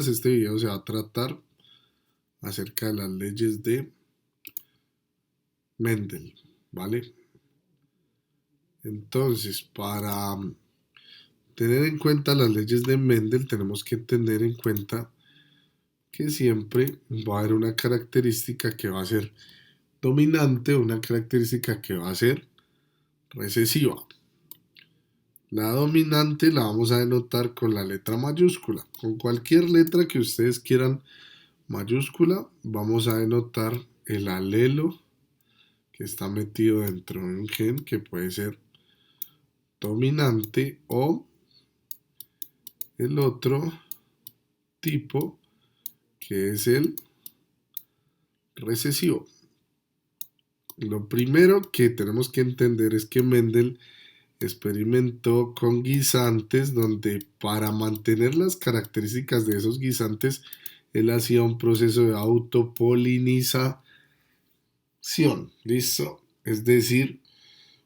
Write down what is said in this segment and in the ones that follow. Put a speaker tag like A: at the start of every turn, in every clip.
A: días este video se va a tratar acerca de las leyes de Mendel, ¿vale? Entonces, para tener en cuenta las leyes de Mendel, tenemos que tener en cuenta que siempre va a haber una característica que va a ser dominante, una característica que va a ser recesiva. La dominante la vamos a denotar con la letra mayúscula. Con cualquier letra que ustedes quieran mayúscula, vamos a denotar el alelo que está metido dentro de un gen, que puede ser dominante, o el otro tipo, que es el recesivo. Lo primero que tenemos que entender es que Mendel experimentó con guisantes donde, para mantener las características de esos guisantes, él hacía un proceso de autopolinización. ¿Listo? Es decir,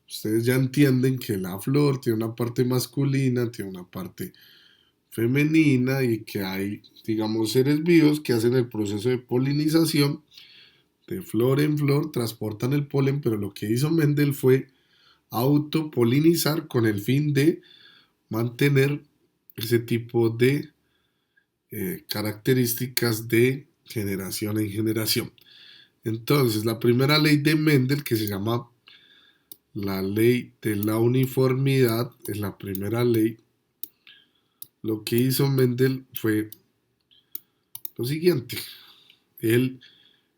A: ustedes ya entienden que la flor tiene una parte masculina, tiene una parte femenina, y que hay, digamos, seres vivos que hacen el proceso de polinización de flor en flor, transportan el polen, pero lo que hizo Mendel fue autopolinizar con el fin de mantener ese tipo de características de generación en generación. Entonces, la primera ley de Mendel, que se llama la ley de la uniformidad, es la primera ley. Lo que hizo Mendel fue lo siguiente. Él,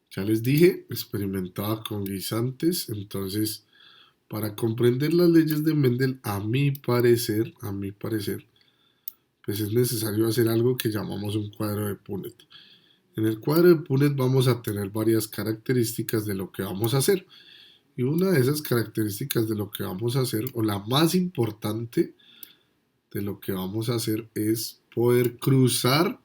A: ya les dije, experimentaba con guisantes. Entonces, para comprender las leyes de Mendel, a mi parecer, pues es necesario hacer algo que llamamos un cuadro de Punnett. En el cuadro de Punnett vamos a tener varias características de lo que vamos a hacer. Y una de esas características de lo que vamos a hacer, o la más importante de lo que vamos a hacer, es poder cruzar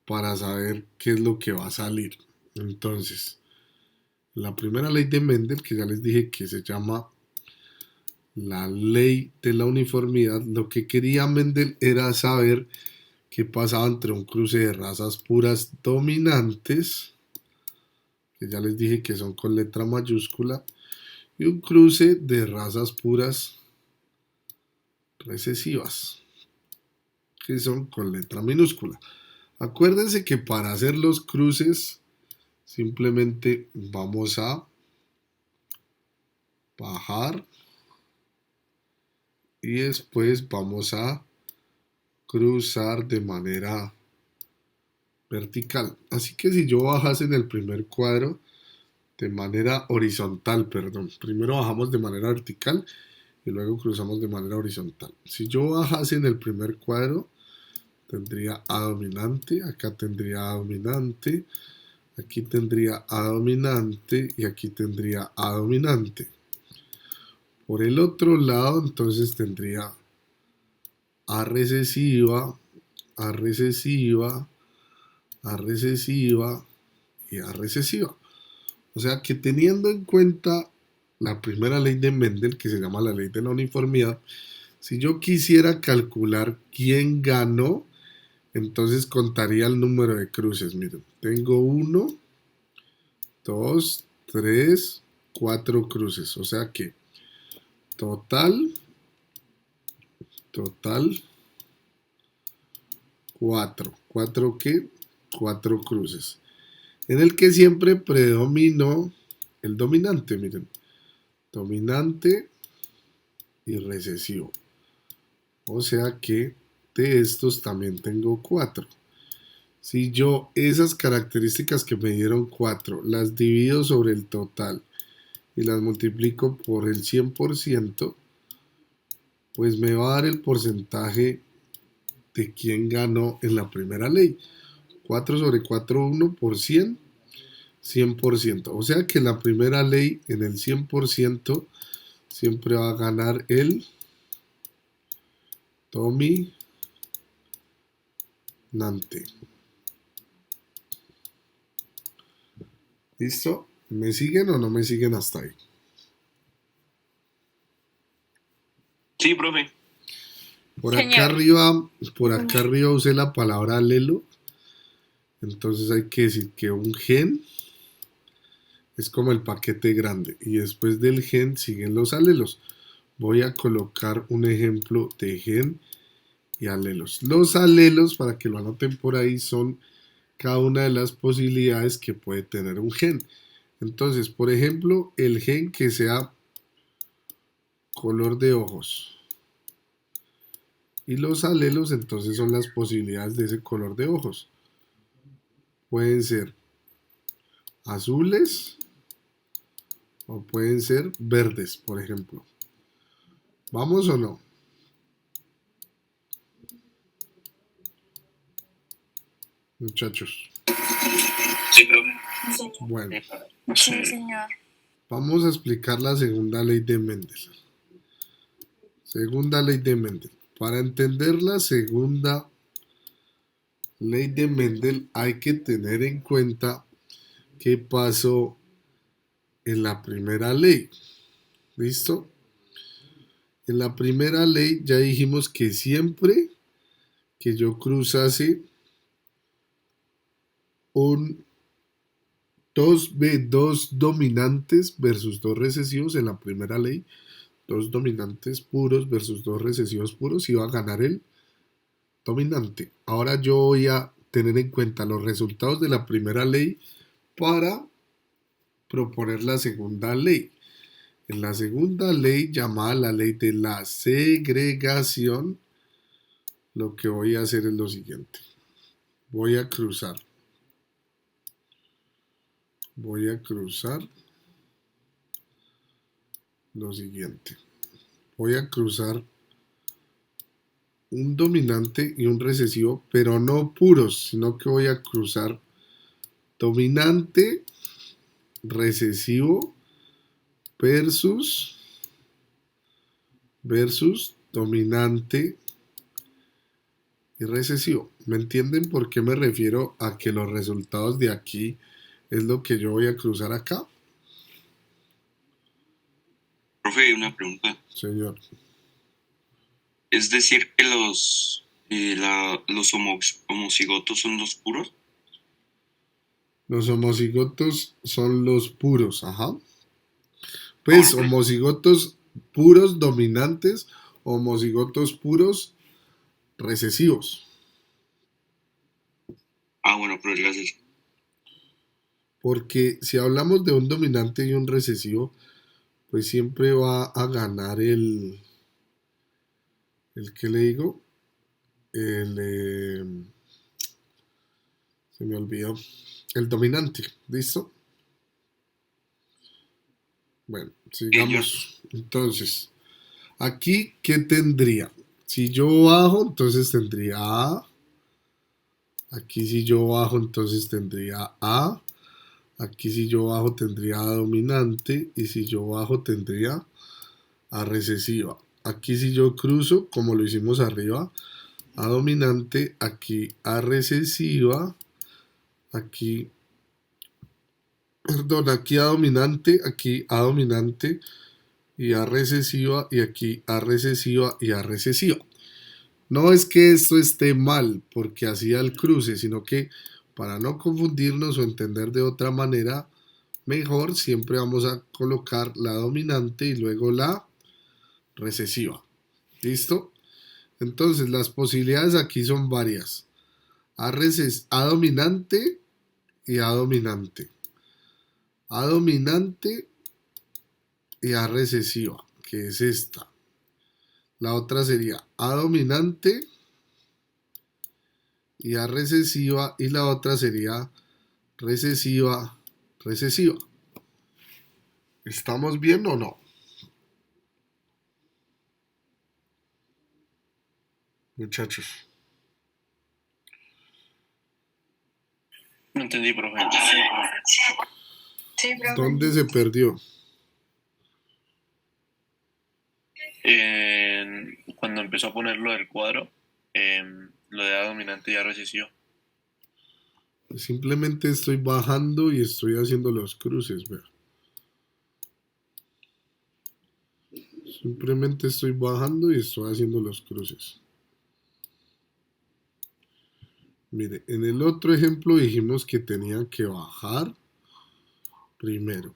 A: para saber qué es lo que va a salir. Entonces, la primera ley de Mendel, que ya les dije que se llama la ley de la uniformidad, lo que quería Mendel era saber qué pasaba entre un cruce de razas puras dominantes, que ya les dije que son con letra mayúscula, y un cruce de razas puras recesivas, que son con letra minúscula. Acuérdense que para hacer los cruces simplemente vamos a bajar y después vamos a cruzar de manera vertical. Así que si yo bajase en el primer cuadro de manera horizontal, perdón, primero bajamos de manera vertical y luego cruzamos de manera horizontal. Si yo bajase en el primer cuadro, tendría A dominante, acá tendría A dominante, aquí tendría A dominante y aquí tendría A dominante. Por el otro lado, entonces tendría A recesiva, A recesiva, A recesiva y A recesiva. O sea que, teniendo en cuenta la primera ley de Mendel, que se llama la ley de la uniformidad, si yo quisiera calcular quién ganó, entonces contaría el número de cruces. Miren, tengo 1, 2, 3, 4 cruces. O sea que total 4. ¿4 qué? 4 cruces. En el que siempre predominó el dominante. Miren, dominante y recesivo. O sea que de estos también tengo 4. Si yo esas características que me dieron 4 las divido sobre el total y las multiplico por el 100%, pues me va a dar el porcentaje de quién ganó en la primera ley. 4 sobre 4, 1 por 100, 100%. O sea que la primera ley, en el 100%, siempre va a ganar el dominante. ¿Listo? ¿Me siguen o no me siguen hasta ahí?
B: Sí, profe. Señor.
A: Por acá arriba usé la palabra alelo, entonces hay que decir que un gen es como el paquete grande y después del gen siguen los alelos. Voy a colocar un ejemplo de gen y alelos. Los alelos, para que lo anoten por ahí, son cada una de las posibilidades que puede tener un gen. Entonces, por ejemplo, el gen que sea color de ojos. Y los alelos entonces son las posibilidades de ese color de ojos. Pueden ser azules o pueden ser verdes, por ejemplo. ¿Vamos o no? Muchachos.
B: Sí, profe.
A: Bueno,
B: Sí, señor.
A: vamos a explicar la segunda ley de Mendel. Segunda ley de Mendel. Para entender la segunda ley de Mendel hay que tener en cuenta qué pasó en la primera ley. ¿Listo? En la primera ley ya dijimos que siempre que yo cruzase un dos dominantes versus dos recesivos en la primera ley, dos dominantes puros versus dos recesivos puros, iba a ganar el dominante. Ahora yo voy a tener en cuenta los resultados de la primera ley para proponer la segunda ley. En la segunda ley, llamada la ley de la segregación, lo que voy a hacer es lo siguiente. Voy a cruzar lo siguiente. Voy a cruzar un dominante y un recesivo, pero no puros, sino que voy a cruzar dominante, recesivo versus dominante y recesivo. ¿Me entienden por qué me refiero a que los resultados de aquí es lo que yo voy a cruzar acá?
C: Profe, una pregunta.
A: Señor.
C: ¿Es decir que los homocigotos son los puros?
A: Los homocigotos son los puros, ajá. Pues homocigotos puros dominantes, homocigotos puros recesivos.
C: Bueno, pero gracias.
A: Porque si hablamos de un dominante y un recesivo, pues siempre va a ganar el que le digo, el, se me olvidó, el dominante, ¿listo? Bueno, sigamos. Entonces, aquí, ¿qué tendría? Si yo bajo, entonces tendría A. Aquí si yo bajo, entonces tendría A. Aquí si yo bajo, tendría A dominante. Y si yo bajo, tendría A recesiva. Aquí si yo cruzo, como lo hicimos arriba, A dominante, aquí A recesiva, aquí, perdón, aquí A dominante y A recesiva, y aquí A recesiva y A recesiva. No es que esto esté mal porque hacía el cruce, sino que para no confundirnos o entender de otra manera, mejor siempre vamos a colocar la dominante y luego la recesiva. ¿Listo? Entonces las posibilidades aquí son varias. A dominante y A dominante. A dominante y A recesiva, que es esta. La otra sería A dominante y A recesiva, y la otra sería recesiva, recesiva. ¿Estamos bien o no? Muchachos.
C: No entendí, profe.
B: Sí, profe.
A: ¿Dónde se perdió?
C: Cuando empezó a poner lo del cuadro, lo de A dominante ya resistió.
A: Simplemente estoy bajando y estoy haciendo los cruces, vea. Simplemente estoy bajando y estoy haciendo los cruces. Mire, en el otro ejemplo dijimos que tenían que bajar primero.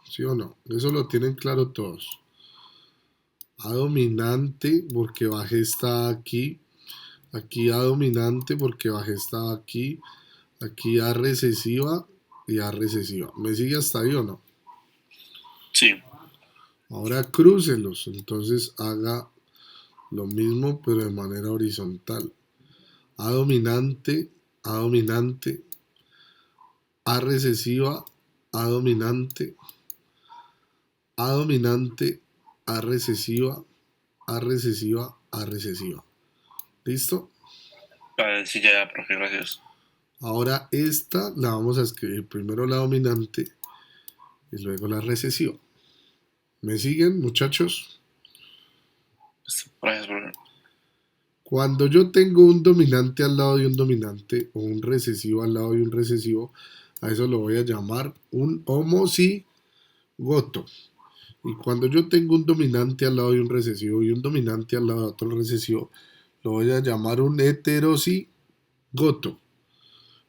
A: ¿Sí o no? Eso lo tienen claro todos. A dominante porque bajé está aquí. Aquí A dominante porque bajé está aquí. Aquí A recesiva y A recesiva. ¿Me sigue hasta ahí o no?
C: Sí,
A: Ahora crúcelos. Entonces haga lo mismo pero de manera horizontal. A dominante, A dominante, A recesiva, A dominante, A dominante, A recesiva, A recesiva, A recesiva. ¿Listo?
C: sí, ya, profe, gracias.
A: Ahora esta la vamos a escribir primero la dominante y luego la recesiva. ¿Me siguen, muchachos?
C: Gracias, profe.
A: Cuando yo tengo un dominante al lado de un dominante o un recesivo al lado de un recesivo, a eso lo voy a llamar un homocigoto. Y cuando yo tengo un dominante al lado de un recesivo y un dominante al lado de otro recesivo, lo voy a llamar un heterocigoto.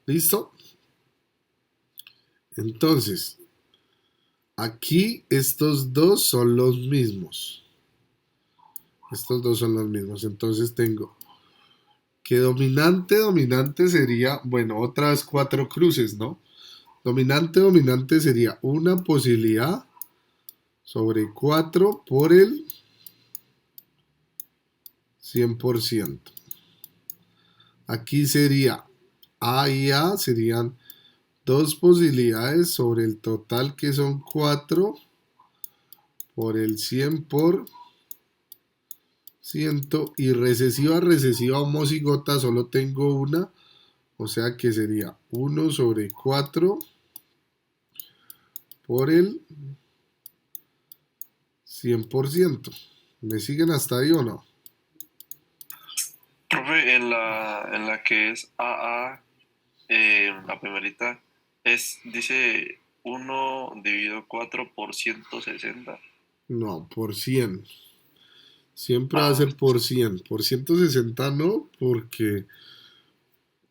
A: ¿Listo? Entonces, aquí estos dos son los mismos. Estos dos son los mismos. Entonces tengo que dominante, dominante sería, bueno, otra vez cuatro cruces, ¿no? Dominante, dominante sería una posibilidad sobre 4 por el 100%. Aquí sería A y A serían dos posibilidades sobre el total que son 4 por el 100%. Y recesiva, recesiva homocigota solo tengo una, o sea que sería 1/4 por el 100%. ¿Me siguen hasta ahí o no?
C: Profe, en la que es AA, la primerita, dice 1 dividido 4 por 160.
A: No, por 100. Siempre va a
C: Ah,
A: ser por 100. Por 160 no, porque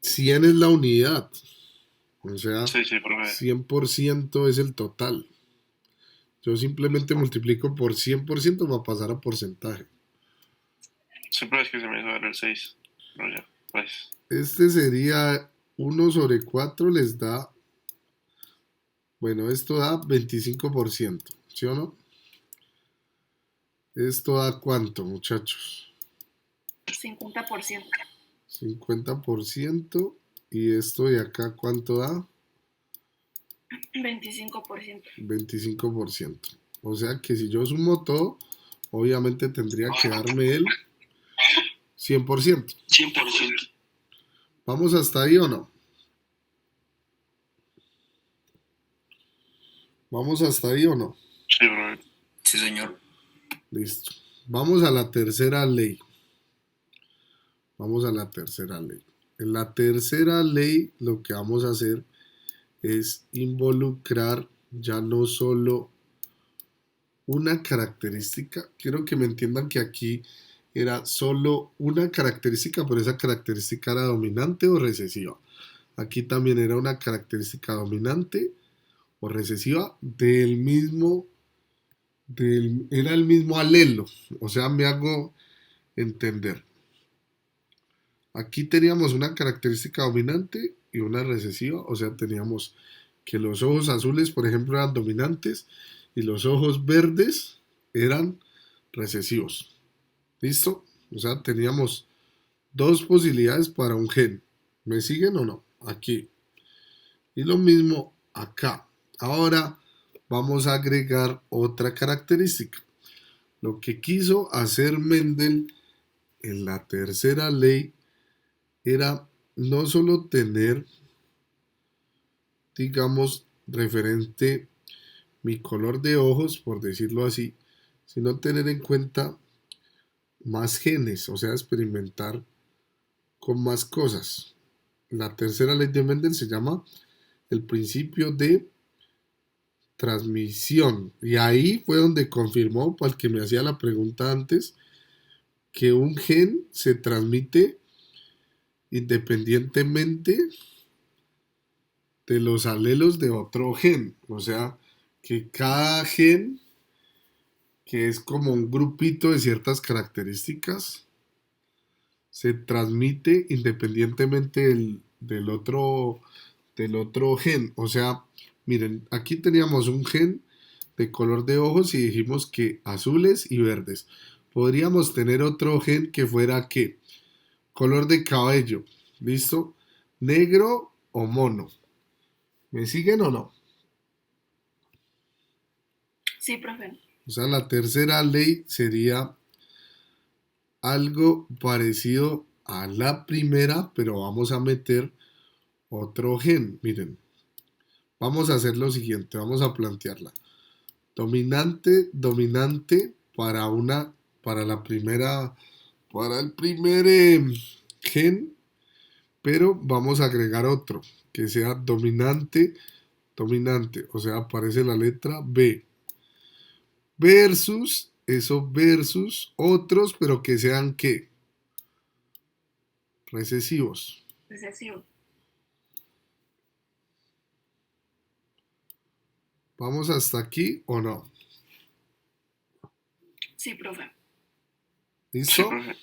A: 100 es la unidad. O sea,
C: sí, sí, profe.
A: 100% es el total. Yo simplemente
C: Listo.
A: multiplico por 100% para pasar a porcentaje.
C: Siempre es que se me hizo ver el 6. Pero ya, pues.
A: Este sería 1/4 les da, bueno, esto da 25%, ¿sí o no? ¿Esto da cuánto, muchachos?
B: 50%.
A: 50%. ¿Y esto de acá cuánto da?
B: 25%.
A: 25%. O sea que si yo sumo todo, obviamente tendría que darme el 100%.
C: 100%.
A: ¿Vamos hasta ahí o no? ¿Vamos hasta ahí o no?
C: Sí, profe.
B: Sí, señor.
A: Listo. Vamos a la tercera ley. Vamos a la tercera ley. En la tercera ley lo que vamos a hacer es involucrar ya no solo una característica. Quiero que me entiendan que aquí era solo una característica, pero esa característica era dominante o recesiva. Aquí también era una característica dominante o recesiva era el mismo alelo. O sea, me hago entender. Aquí teníamos una característica dominante y una recesiva, o sea, teníamos que los ojos azules, por ejemplo, eran dominantes y los ojos verdes eran recesivos. ¿Listo? O sea, teníamos dos posibilidades para un gen. ¿Me siguen o no? Aquí. Y lo mismo acá. Ahora vamos a agregar otra característica. Lo que quiso hacer Mendel en la tercera ley era no solo tener, digamos, referente mi color de ojos, por decirlo así, sino tener en cuenta más genes, o sea, experimentar con más cosas. La tercera ley de Mendel se llama el principio de transmisión. Y ahí fue donde confirmó, para el que me hacía la pregunta antes, que un gen se transmite independientemente de los alelos de otro gen. O sea, que cada gen, que es como un grupito de ciertas características, se transmite independientemente del otro gen. O sea, miren, aquí teníamos un gen de color de ojos y dijimos que azules y verdes. Podríamos tener otro gen que fuera ¿qué? Color de cabello, ¿listo? Negro o mono. ¿Me siguen o no?
B: Sí, profe.
A: O sea, la tercera ley sería algo parecido a la primera, pero vamos a meter otro gen. Miren, vamos a hacer lo siguiente, vamos a plantearla. Dominante, dominante para la primera, para el primer gen, pero vamos a agregar otro, que sea dominante, dominante, o sea, aparece la letra B. Versus, eso versus otros, pero que sean ¿qué? Recesivos.
B: Recesivo.
A: ¿Vamos hasta aquí o no?
B: Sí, profe.
C: Sí,
A: ¿Listo?
C: profe.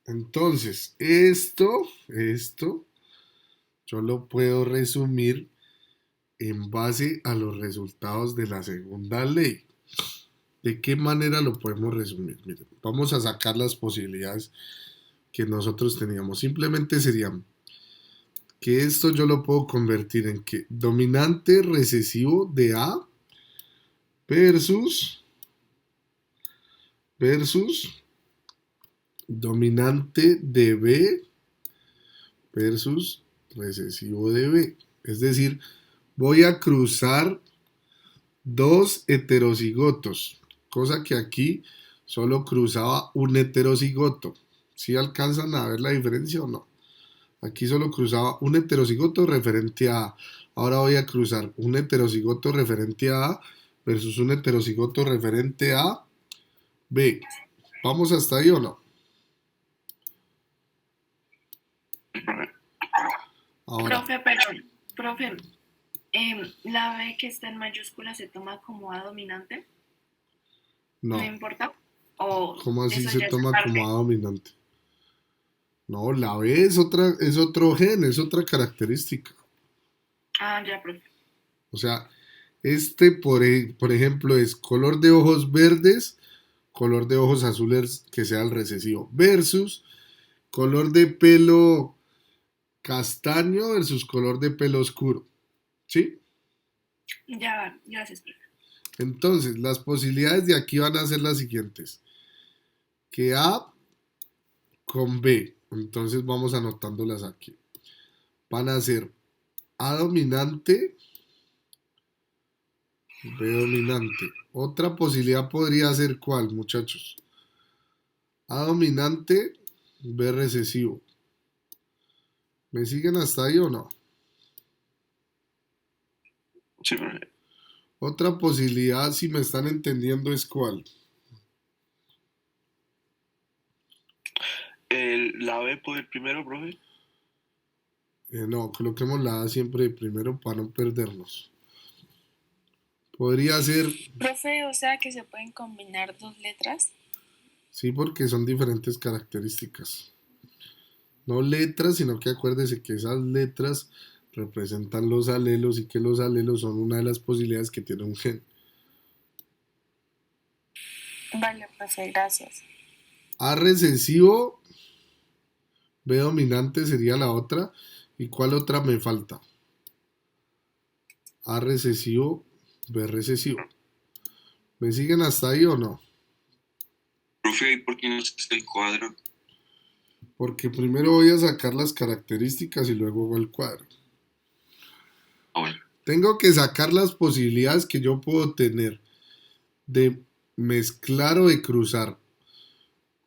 A: Entonces, esto, yo lo puedo resumir en base a los resultados de la segunda ley. ¿De qué manera lo podemos resumir? Miren, vamos a sacar las posibilidades que nosotros teníamos. Simplemente serían que esto yo lo puedo convertir en que dominante recesivo de A versus dominante de B versus recesivo de B. Es decir, voy a cruzar dos heterocigotos, cosa que aquí solo cruzaba un heterocigoto. ¿Sí alcanzan a ver la diferencia o no? Aquí solo cruzaba un heterocigoto referente a A. Ahora voy a cruzar un heterocigoto referente a A versus un heterocigoto referente a B. ¿Vamos hasta ahí o no?
C: Sí, profe.
A: Ahora,
B: Profe, pero, profe, la B que está en mayúscula se toma como A dominante. No
A: no.
B: importa. O
A: ¿Cómo así
B: eso
A: se
B: ya es
A: toma como A
B: aparte.
A: dominante? No, la B es otra, es otro gen, es otra característica.
B: Ah, ya, profe.
A: O sea, este, por ejemplo, es color de ojos verdes, color de ojos azules que sea el recesivo, versus color de pelo castaño versus color de pelo oscuro. ¿Sí?
B: Ya, gracias, profe.
A: Entonces, las posibilidades de aquí van a ser las siguientes. Que A con B. Entonces vamos anotándolas aquí. Van a ser A dominante, B dominante. Otra posibilidad podría ser ¿cuál, muchachos? A dominante, B recesivo. ¿Me siguen hasta ahí o no?
C: Sí, profe.
A: Otra posibilidad, si me están entendiendo, es ¿cuál?
C: La B puede ir primero, profe.
A: No, coloquemos la A siempre primero para no perdernos. Podría ser,
D: Profe, o sea que se pueden combinar dos letras.
A: sí, porque son diferentes características. No letras, sino que acuérdese que esas letras representan los alelos y que los alelos son una de las posibilidades que tiene un gen.
D: Vale, profe, gracias.
A: A recesivo, B dominante sería la otra. ¿Y cuál otra me falta? A recesivo, B recesivo. ¿Me siguen hasta ahí o no?
C: Profe, ¿y por qué no se hace el cuadro?
A: Porque primero voy a sacar las características y luego hago el cuadro.
C: Ah, bueno.
A: Tengo que sacar las posibilidades que yo puedo tener de mezclar o de cruzar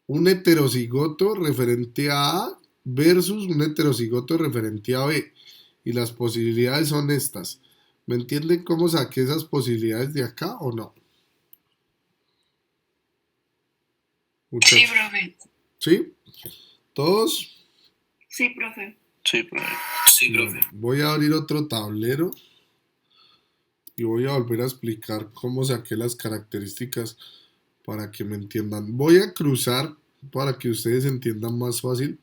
A: un heterocigoto referente a A versus un heterocigoto referente a B. Y las posibilidades son estas. ¿Me entienden cómo saqué esas posibilidades de acá o no?
D: Sí,
A: Muchachos.
D: profe.
A: ¿Sí? ¿Todos?
B: Sí, profe.
C: Sí, profe.
A: Bueno, voy a abrir otro tablero y voy a volver a explicar cómo saqué las características para que me entiendan. Voy a cruzar para que ustedes entiendan más fácil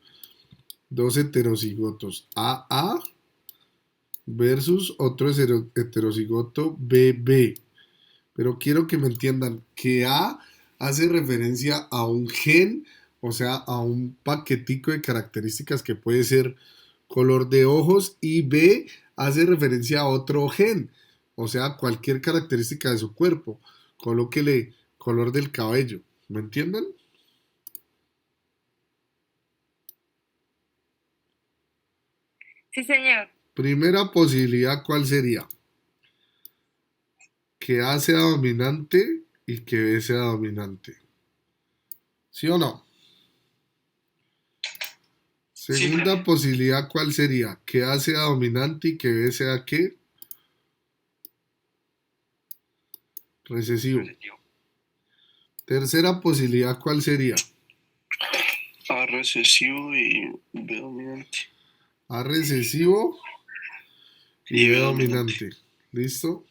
A: dos heterocigotos AA versus otro heterocigoto BB. Pero quiero que me entiendan que A hace referencia a un gen, o sea, a un paquetico de características que puede ser color de ojos, y B hace referencia a otro gen, o sea, cualquier característica de su cuerpo. Colóquele color del cabello. ¿Me entienden?
D: Sí, señor.
A: Primera posibilidad, ¿cuál sería? Que A sea dominante y que B sea dominante. ¿Sí o no? Segunda posibilidad, ¿cuál sería? Que A sea dominante y que B sea ¿qué? Recesivo. Tercera posibilidad, ¿cuál sería?
C: A recesivo y B dominante.
A: A recesivo y B dominante. ¿Listo?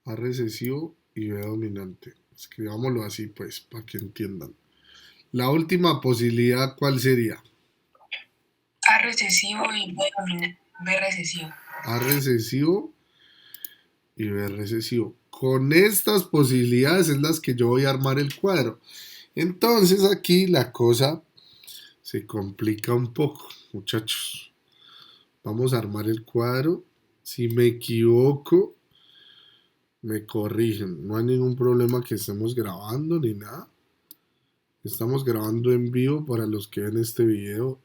A: A recesivo y B dominante. Escribámoslo así, pues, para que entiendan. La última posibilidad, ¿cuál sería?
E: A recesivo y B recesivo.
A: A recesivo y B recesivo. Con estas posibilidades es las que yo voy a armar el cuadro. Entonces aquí la cosa se complica un poco, muchachos. Vamos a armar el cuadro. Si me equivoco, me corrigen. No hay ningún problema que estemos grabando ni nada. Estamos grabando en vivo para los que ven este video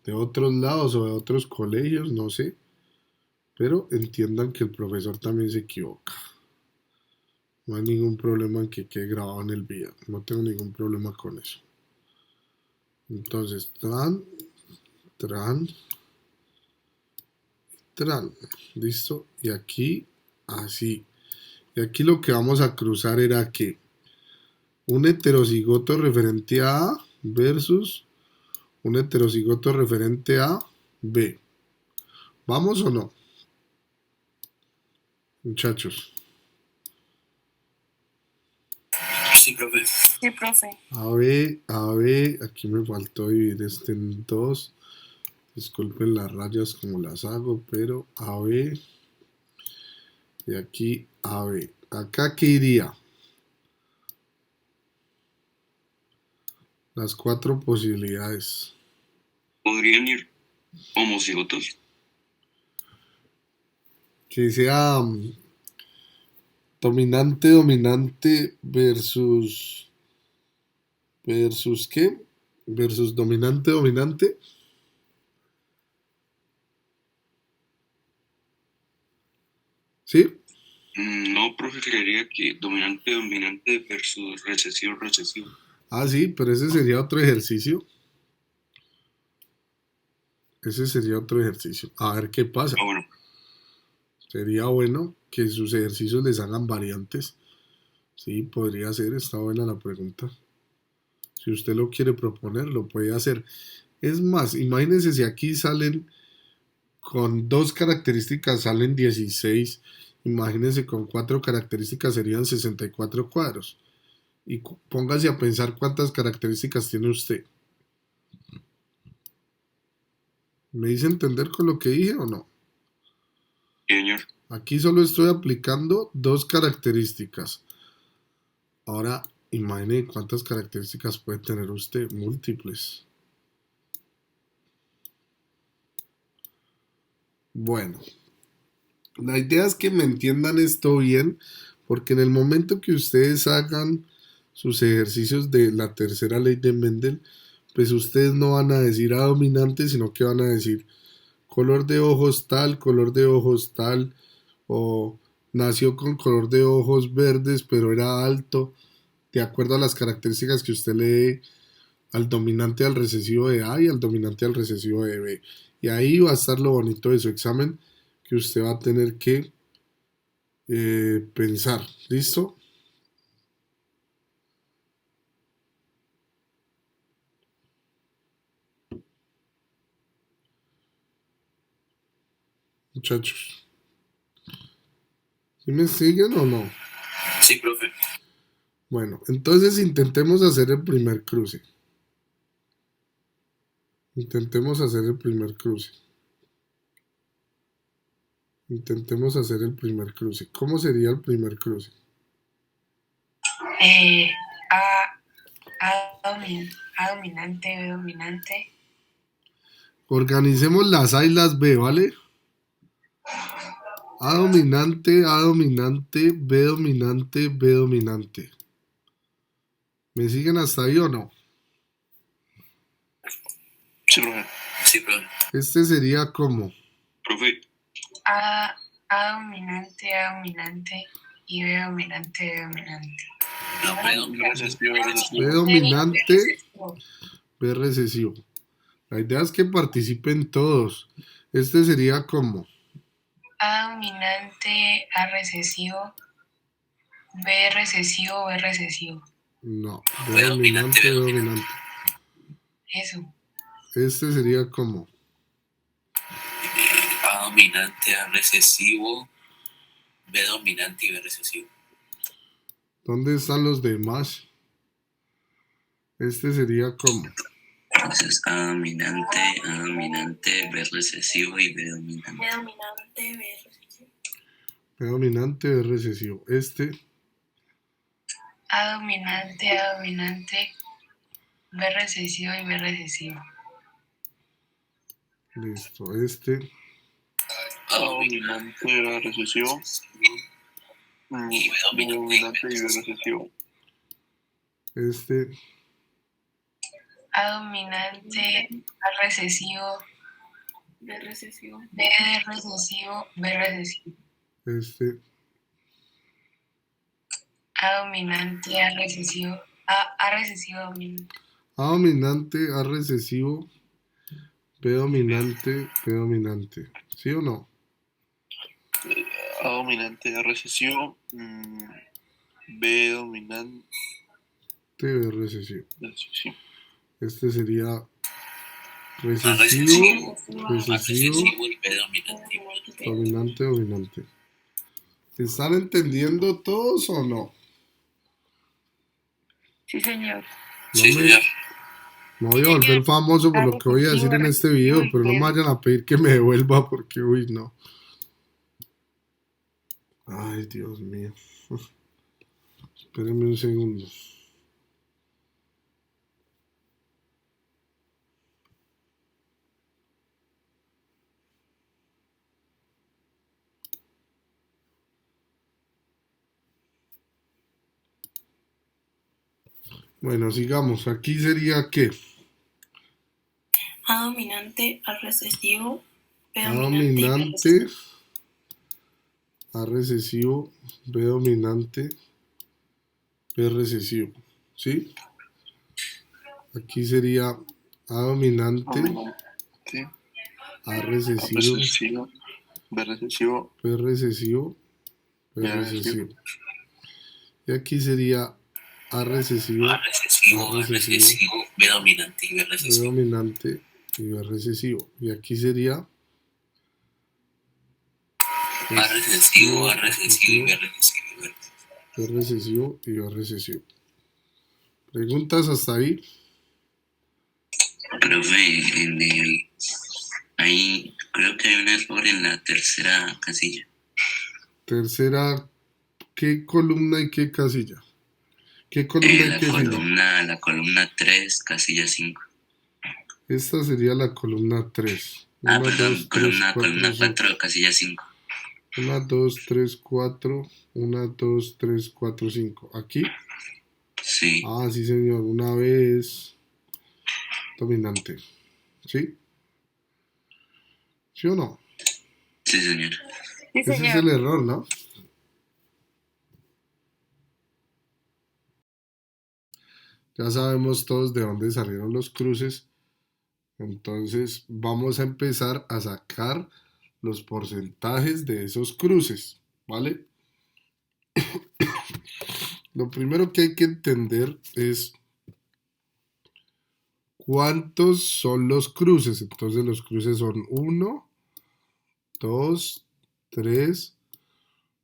A: de otros lados o de otros colegios, no sé. Pero entiendan que el profesor también se equivoca. No hay ningún problema en que quede grabado en el video. No tengo ningún problema con eso. Entonces, tran, listo. Y aquí, así. Y aquí lo que vamos a cruzar era que un heterocigoto referente a A versus un heterocigoto referente a B. ¿Vamos o no? Muchachos.
E: Sí, profe.
D: Sí, profe.
A: A, B, aquí me faltó dividir este en dos. Disculpen las rayas como las hago, pero A, B. Y aquí A, B. Acá, ¿qué iría? Las cuatro posibilidades.
E: ¿Podrían ir homocigotos?
A: Que sea dominante versus ¿qué? Versus dominante. ¿Sí?
E: No, profe, creería que dominante versus recesivo.
A: Ah, sí, pero ese sería otro ejercicio. Ese sería otro ejercicio. A ver qué pasa.
E: Ah, bueno.
A: Sería bueno que sus ejercicios les hagan variantes. Sí, podría ser, está buena la pregunta. Si usted lo quiere proponer, lo puede hacer. Es más, imagínense si aquí salen con dos características, salen 16. Imagínense con cuatro características serían 64 cuadros. Y póngase a pensar cuántas características tiene usted. ¿Me hice entender con lo que dije o no?
E: Sí, señor.
A: Aquí solo estoy aplicando dos características. Ahora, imagine cuántas características puede tener usted, múltiples. Bueno, la idea es que me entiendan esto bien, porque en el momento que ustedes hagan sus ejercicios de la tercera ley de Mendel, pues ustedes no van a decir A dominante, sino que van a decir color de ojos tal, o nació con color de ojos verdes, pero era alto, de acuerdo a las características que usted le dé al dominante al recesivo de A y al dominante al recesivo de B. Y ahí va a estar lo bonito de su examen, que usted va a tener que pensar. ¿Listo? muchachos? ¿Sí me siguen o no?
E: Sí, profe.
A: Bueno, entonces intentemos hacer el primer cruce. Intentemos hacer el primer cruce. Intentemos hacer el primer cruce. ¿Cómo sería el primer cruce?
D: A, A dominante, B dominante.
A: Organicemos las A y las B, ¿vale? A dominante, A dominante, B dominante, B dominante. ¿Me siguen hasta ahí o no?
C: Sí, profe.
E: Sí, profe.
A: Este sería como
E: Profe,
D: A, A dominante y B dominante, B dominante.
E: no, perdón.
C: Recesivo,
A: B
C: recesivo.
A: dominante, B recesivo. La idea es que participen todos. Este sería como
D: A dominante, A recesivo, B recesivo, B recesivo.
A: no, B dominante, B dominante.
D: Eso.
A: Este sería como
E: A dominante, A recesivo, B dominante y B recesivo.
A: ¿dónde están los demás? Este sería como
E: Entonces, A dominante, B recesivo y B dominante.
B: B dominante, B recesivo.
A: B dominante, B recesivo. Este
D: A dominante, B recesivo y B recesivo.
A: listo. Este
C: A dominante, B recesivo.
E: Y B
C: B dominante y B recesivo.
A: este
D: A dominante, A recesivo,
B: B recesivo.
D: B recesivo, B recesivo.
A: este
D: A dominante, A recesivo, A recesivo dominante.
A: A dominante, A recesivo, B dominante, B dominante. ¿Sí o no?
C: A dominante, A recesivo. B dominante,
A: B recesivo.
C: sí.
A: Este sería
E: A
A: recesivo,
E: recesivo, A
A: recesivo,
E: recesivo y B dominante.
A: dominante, dominante. ¿Están entendiendo todos o no?
B: Sí, señor.
A: No
E: Sí,
A: me,
E: señor.
A: me voy a volver famoso por lo que voy a decir en este video, pero no me vayan a pedir que me devuelva porque, uy, no. Ay, Dios mío. Espérenme un segundo. Bueno, sigamos. Aquí sería ¿qué?
B: A dominante, A recesivo, B
A: A
B: dominante.
A: dominante, A recesivo, B dominante, B recesivo. ¿Sí? Aquí sería A dominante,
C: Sí.
A: A
C: A
A: recesivo,
C: recesivo. B recesivo.
A: B recesivo, B
C: B
A: recesivo. Y aquí sería A recesivo,
E: A recesivo,
A: A
E: A recesivo, B dominante y B
A: B
E: recesivo.
A: dominante y B recesivo. Y aquí sería
E: A recesivo, A recesivo y B recesivo.
A: B recesivo y B recesivo. ¿Preguntas hasta ahí?
E: Profe, ahí creo que hay un error en la tercera casilla.
A: Tercera, ¿qué columna y qué casilla? ¿Qué columna y qué silla?
E: La columna 3, casilla 5.
A: Esta sería la columna 3.
E: Ah, perdón, columna 4, casilla 5.
A: 1, 2, 3, 4. 1, 2, 3, 4, 5. ¿Aquí?
E: Sí.
A: Ah, sí, señor. Una vez dominante. ¿Sí? ¿Sí o no?
E: Sí, señor.
B: Sí,
A: Ese es
B: señor.
A: el error, ¿no? Ya sabemos todos de dónde salieron los cruces. Entonces vamos a empezar a sacar los porcentajes de esos cruces, ¿vale? Lo primero que hay que entender es cuántos son los cruces. Entonces los cruces son 1, 2, 3,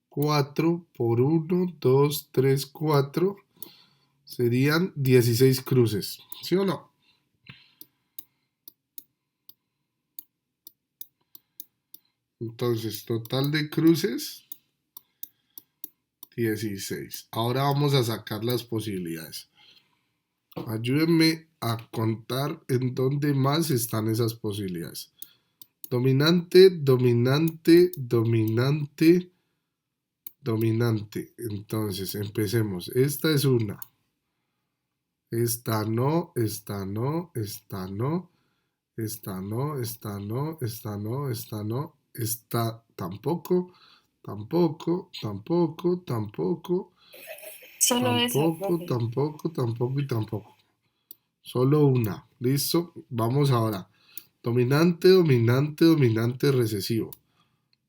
A: 4 por 1, 2, 3, 4. Serían 16 cruces. ¿Sí o no? Entonces, total de cruces, 16. Ahora vamos a sacar las posibilidades. Ayúdenme a contar en dónde más están esas posibilidades. Dominante, dominante, dominante, dominante. Entonces, empecemos. Esta es una. Esta no, esta no, esta no, esta no, esta no, esta no, esta no, esta tampoco, tampoco, tampoco, tampoco,
B: Solo esa,
A: tampoco,
B: profe.
A: tampoco, tampoco y tampoco. Solo una. ¿Listo? Vamos ahora. Dominante, dominante, dominante, recesivo.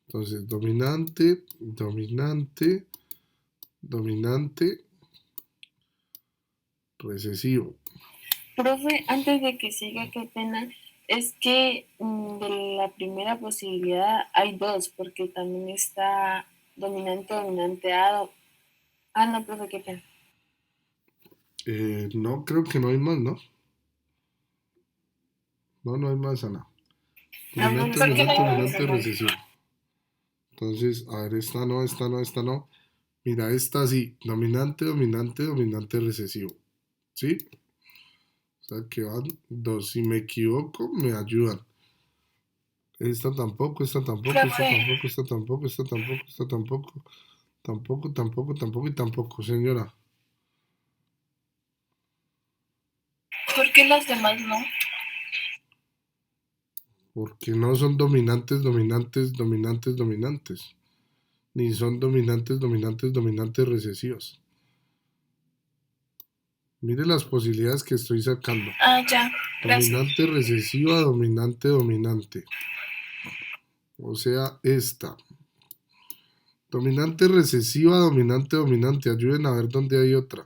A: Entonces, dominante, dominante, dominante, recesivo.
B: Profe, antes de que siga, qué pena, es que de la primera posibilidad hay dos, porque también está dominante, dominante A. Ah, no, profe, qué pena.
A: No, creo que no hay más, ¿no? No, no hay más, Ana.
B: No,
A: Dominante,
B: profe,
A: dominante,
B: no,
A: dominante, recesivo. Entonces, a ver, esta no, esta no, esta no. Mira, esta sí. Dominante, dominante, dominante, recesivo. ¿Sí? O sea que van dos. Si me equivoco, me ayudan. Esta tampoco, esta tampoco, esta
B: profe,
A: tampoco, esta tampoco, esta tampoco, esta tampoco. Tampoco, tampoco, tampoco y tampoco, señora.
B: ¿por qué las demás no?
A: Porque no son dominantes, dominantes, dominantes, dominantes. Ni son dominantes, dominantes, dominantes recesivos. Mire las posibilidades que estoy sacando.
B: Ah, ya, gracias.
A: Dominante, recesiva, dominante, dominante. O sea, esta. Dominante, recesiva, dominante, dominante. Ayuden a ver dónde hay otra.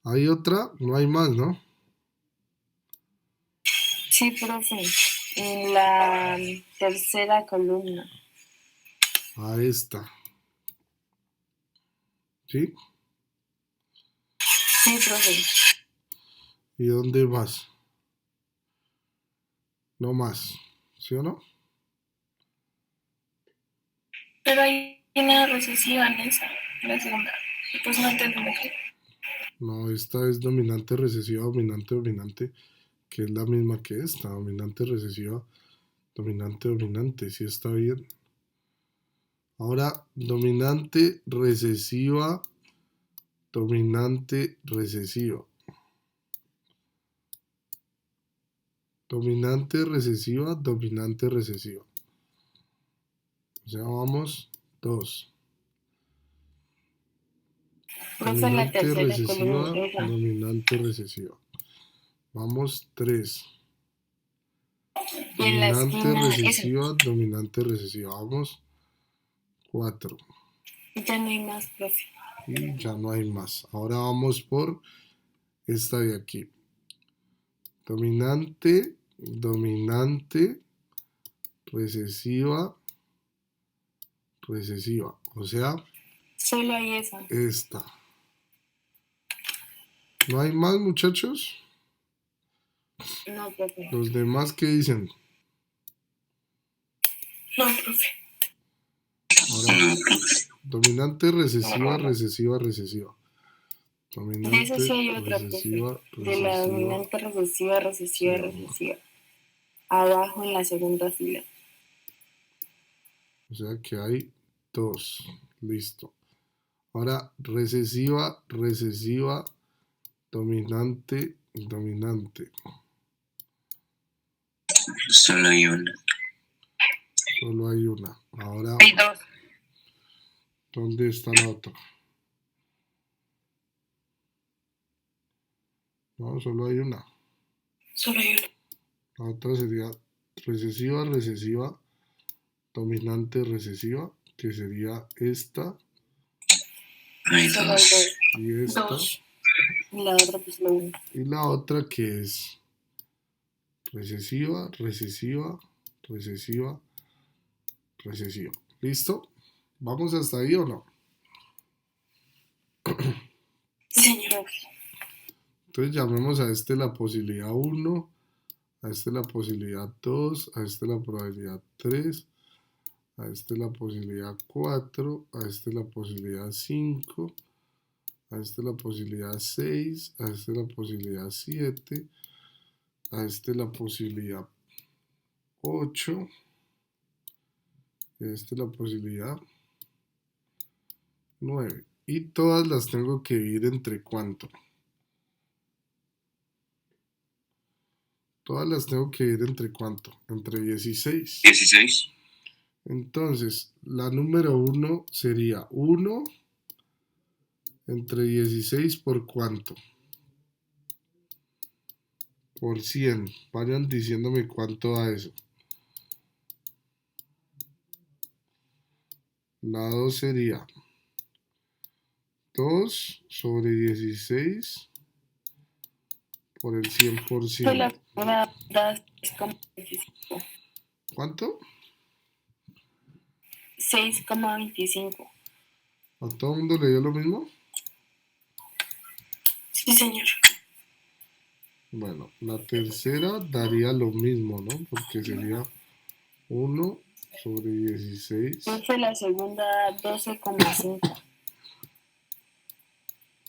A: ¿Hay otra? No hay más, ¿no?
B: Sí, profe, en la tercera columna.
A: A esta. ¿Sí?
B: Sí, profe.
A: ¿Y dónde más? No más. ¿Sí o no?
B: Pero hay una recesiva en esa, en la segunda. Pues no entiendo qué.
A: No, esta es dominante, recesiva, dominante, dominante, que es la misma que esta. Dominante, recesiva, dominante, dominante. Sí está bien. Ahora, dominante, recesiva, dominante, recesiva. Dominante, recesiva, dominante, recesiva. O sea, vamos, dos.
B: Profe, en la
A: Dominante,
B: tercera columna.
A: recesiva,
B: Esa.
A: dominante, recesiva. Vamos, tres.
B: Y en la
A: Dominante,
B: esquina, esa.
A: recesiva, dominante, recesiva. Vamos, cuatro.
B: Ya no hay más, profe.
A: Y ya no hay más. Ahora vamos por esta de aquí. Dominante, dominante, recesiva, recesiva. O sea,
B: Solo hay esa.
A: esta. ¿No hay más, muchachos?
B: No, profe.
A: Los demás, ¿qué dicen?
B: No, profe.
A: Ahora, dominante, recesiva, recesiva, recesiva.
B: De eso sí
A: Dominante,
B: hay otra, profe.
A: recesiva,
B: De la
A: recesiva.
B: dominante recesiva, recesiva, recesiva. Abajo en la segunda fila.
A: O sea que hay dos. Listo. Ahora, recesiva, recesiva, dominante, dominante.
E: Solo hay una.
A: Solo hay una. Ahora,
D: Hay dos.
A: ¿dónde está la otra? No, solo hay una.
B: Solo hay una.
A: La otra sería recesiva, recesiva, dominante, recesiva, que sería esta
E: Hay
B: Solo hay
E: dos.
B: dos.
A: y esta.
B: Dos. Y la otra, pues la una.
A: Y la otra que es recesiva, recesiva, recesiva, recesiva. ¿Listo? ¿Vamos hasta ahí o no?
B: Señor.
A: Entonces llamemos a este la posibilidad 1, a este la posibilidad 2, a este la probabilidad 3, a este la posibilidad 4, a este la posibilidad 5, a este la posibilidad 6, a este la posibilidad 7, a este la posibilidad 8, a este la posibilidad 9. Y todas las tengo que dividir entre ¿cuánto? Todas las tengo que dividir entre ¿cuánto? Entre 16.
E: 16.
A: Entonces, la número 1 sería 1 entre 16 por ¿cuánto? Por 100. Vayan diciéndome cuánto da eso. La 2 sería 2 sobre 16 por el
B: Pues
A: 100%.
B: la segunda da 6,25.
A: ¿Cuánto?
B: 6,25.
A: ¿A todo el mundo le dio lo mismo?
B: Sí, señor.
A: Bueno, la tercera daría lo mismo, ¿no? Porque sería 1 sobre 16
B: Entonces la segunda da 12,5.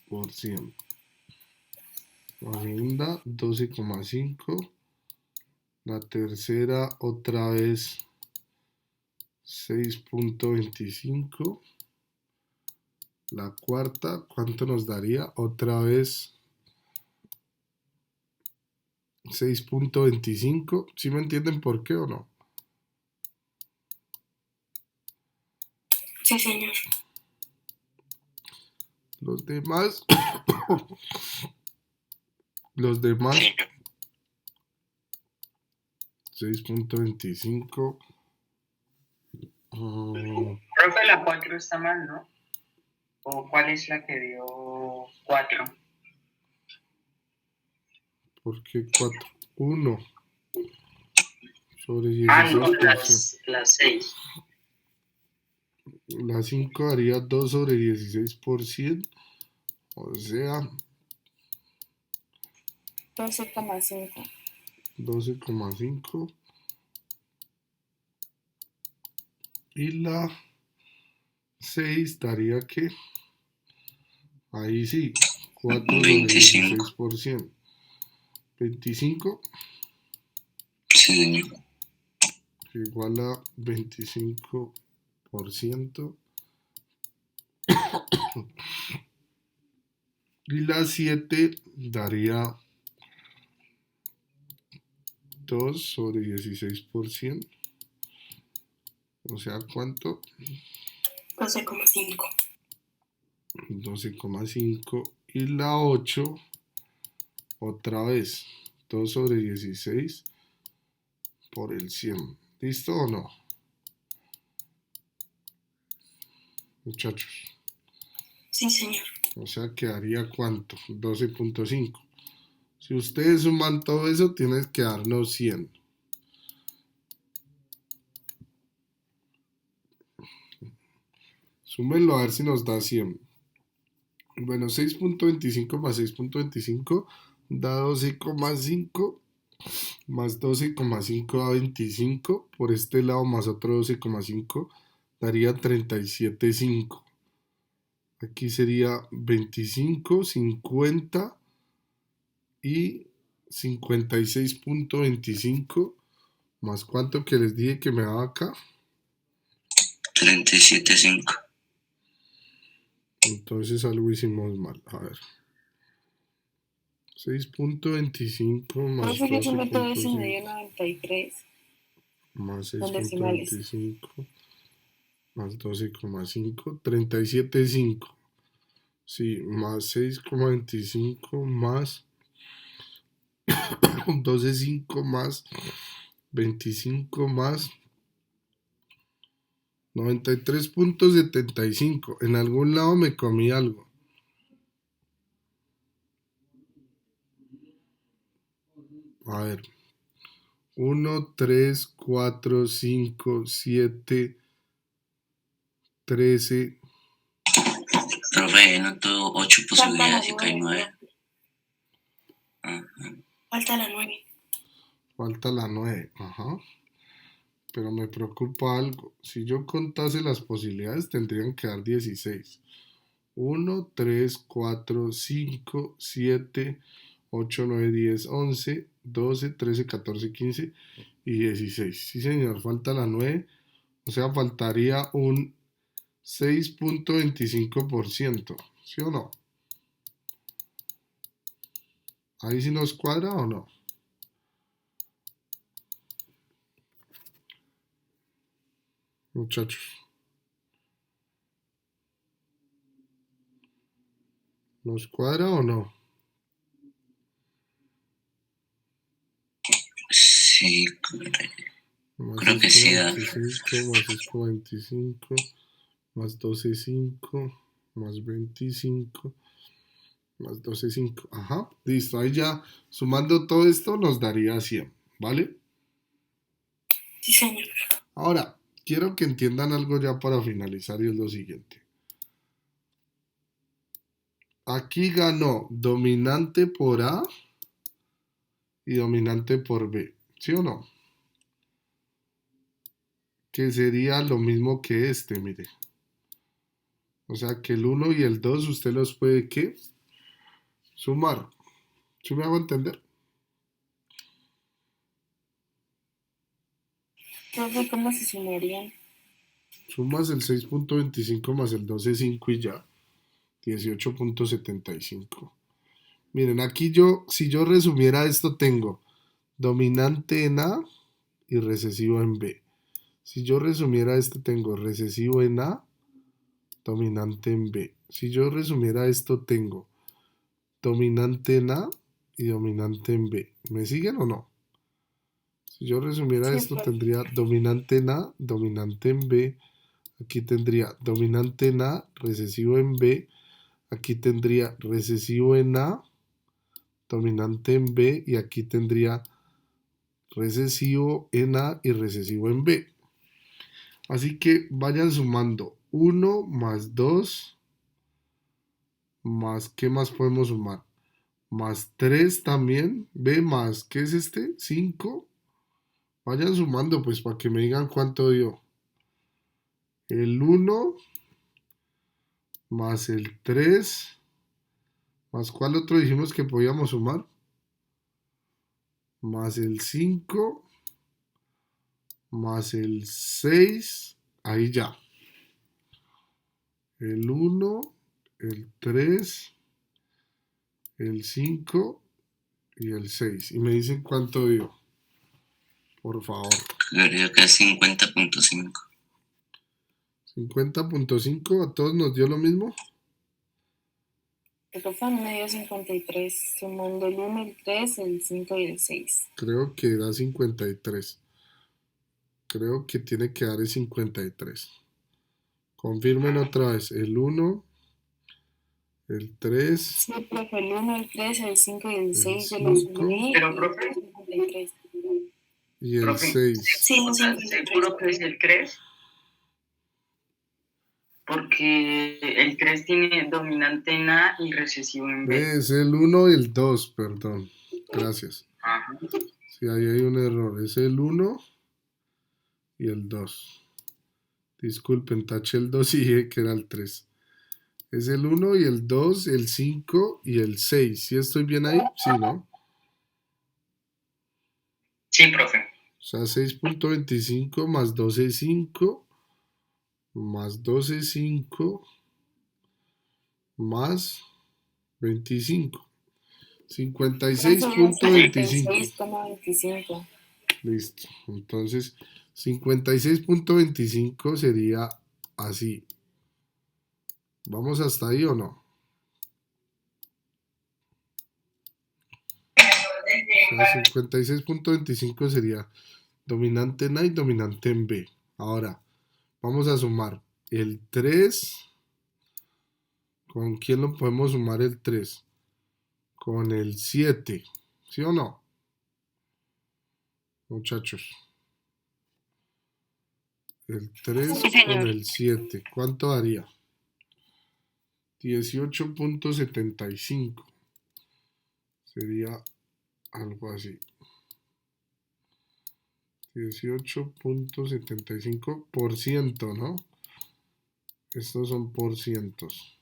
A: por 100. La segunda 12,5. La tercera otra vez 6,25. La cuarta, ¿cuánto nos daría? Otra vez 6,25. ¿Sí me entienden por qué o no?
B: Sí, señor.
A: Los demás, los demás, 6,25.
F: Profe, la 4 está mal, ¿no? ¿O cuál es la que dio 4?
A: ¿Por qué 4? 1 sobre
F: Ah,
A: 16
F: no,
A: por 100.
F: las 6.
A: La 5 daría 2 sobre 16 por 100. O sea,
B: 12,5.
A: 12,5. Y la 6 daría que, ahí sí, 4 sobre
E: 25.
A: 16 por 100. 25
E: Sí, señor.
A: igual a 25%. Y la 7 daría 2 sobre 16 por 100. O sea, ¿cuánto?
B: 12,5.
A: 12,5. Y la 8, otra vez, 2 sobre 16 por el 100. ¿Listo o no? Muchachos.
B: Sí, señor.
A: O sea, quedaría ¿cuánto? 12,5. Si ustedes suman todo eso, tienes que darnos 100. Súmenlo a ver si nos da 100. Bueno, 6,25 más 6,25 da 12,5 más 12,5 da 25. Por este lado más otro 12,5 daría 37,5. Aquí sería 25, 50 y 56,25 más cuánto que les dije que me daba acá.
E: 37,5.
A: Entonces algo hicimos mal. A ver. 6,25 más
B: Profe, yo sumé todo eso y me
A: 12,5
B: dio 93.
A: más
B: Son decimales.
A: 6,25 más 12,5, 37,5. Sí, más 6,25 más 12,5 más 25 más 93,75. En algún lado me comí algo. A ver. 1, 3, 4, 5, 7, 13.
E: Profe, noto 8
D: Falta la
E: posibilidades y cae 9.
D: 9. Falta la 9.
A: Falta la 9. Ajá. Pero me preocupa algo. Si yo contase las posibilidades, tendrían que dar 16. 1, 3, 4, 5, 7, 8, 9, 10, 11, 12, 13, 14, 15 y 16. Sí, señor, falta la 9. O sea, faltaría un 6.25%. ¿Sí o no? ¿Ahí sí nos cuadra o no? Muchachos. ¿Nos cuadra o no?
E: Sí,
A: Más
E: creo que sí da.
A: 6,25 más 6,25 más 12,5 más 25 más 12,5. Ajá, listo. Ahí ya sumando todo esto nos daría 100, ¿vale?
D: Sí, señor.
A: Ahora, quiero que entiendan algo ya para finalizar y es lo siguiente. Aquí ganó dominante por A y dominante por B, ¿sí o no? Que sería lo mismo que este, mire. O sea que el 1 y el 2 usted los puede, ¿qué? Sumar. ¿Sí me hago entender?
B: Profe, ¿cómo se sumarían?
A: Sumas el 6.25 más el 12,5 y ya. 18.75. Miren, aquí yo, si yo resumiera esto, tengo dominante en A y recesivo en B. Si yo resumiera esto, tengo recesivo en A, dominante en B. Si yo resumiera esto, tengo dominante en A y dominante en B. ¿Me siguen o no? Si yo resumiera
B: Sí,
A: esto,
B: profe.
A: tendría dominante en A, dominante en B. Aquí tendría dominante en A, recesivo en B. Aquí tendría recesivo en A, dominante en B. Y aquí tendría recesivo en A y recesivo en B. Así que vayan sumando 1 más 2 más, ¿qué más podemos sumar? Más 3 también, B más, ¿qué es este? 5. Vayan sumando pues para que me digan cuánto dio. El 1 más el 3 más ¿cuál otro dijimos que podíamos sumar? Más el 5 más el 6. Ahí ya. El 1, el 3, el 5 y el 6. Y me dicen cuánto dio. Por favor.
E: Creo que es 50.5.
A: 50.5. ¿A todos nos dio lo mismo?
B: El profe me dio 53, sumando el 1, el 3, el 5 y el 6.
A: Creo que da 53. Creo que tiene que dar el 53. Confirmen otra vez. El 1, el 3,
B: Sí, profe, el 1, el 3, el 5 y el
A: el
B: 6 yo los
A: 5
B: uní
F: Pero,
B: y
F: profe,
B: 53.
A: y el
F: profe,
A: 6.
D: Sí, los
F: ¿seguro que es el 3? Porque el 3 tiene dominante en A y recesivo en B.
A: Es el 1 y el 2, perdón. Gracias.
F: Ajá.
A: Sí, ahí hay un error. Es el 1 y el 2. Disculpen, taché el 2 y dije que era el 3. Es el 1 y el 2, el 5 y el 6. ¿Sí estoy bien ahí? Sí, ¿no?
F: Sí, profe.
A: O sea, 6.25 más 12,5 más 12,5 más 25.
B: Profe, yo
A: $56.25.
B: 56,25.
A: Listo. Entonces, 56.25 sería así. ¿Vamos hasta ahí o no? O sea, 56.25 sería dominante en A y dominante en B. Ahora, vamos a sumar el 3. ¿Con quién lo podemos sumar el 3? Con el 7. ¿Sí o no? muchachos. El 3
G: Sí,
A: con
G: señor.
A: el 7. ¿Cuánto daría? 18.75. Sería algo así. 18.75%, ¿no? Estos son por cientos.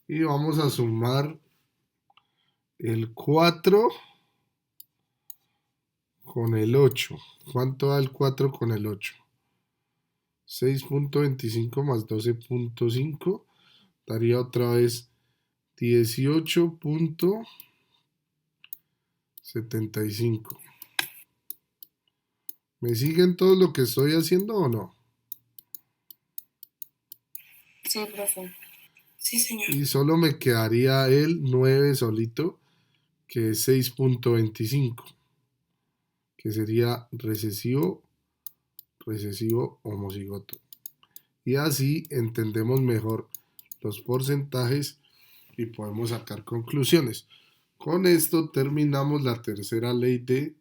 A: Y vamos a sumar el 4 con el 8. ¿Cuánto da el 4 con el 8? 6.25 más 12.5 daría otra vez 18.75. ¿Me siguen todo lo que estoy haciendo o no?
B: Sí, profe.
D: Sí, señor.
A: Y solo me quedaría el 9 solito, que es 6.25, que sería recesivo homocigoto. Y así entendemos mejor los porcentajes y podemos sacar conclusiones. Con esto terminamos la tercera ley de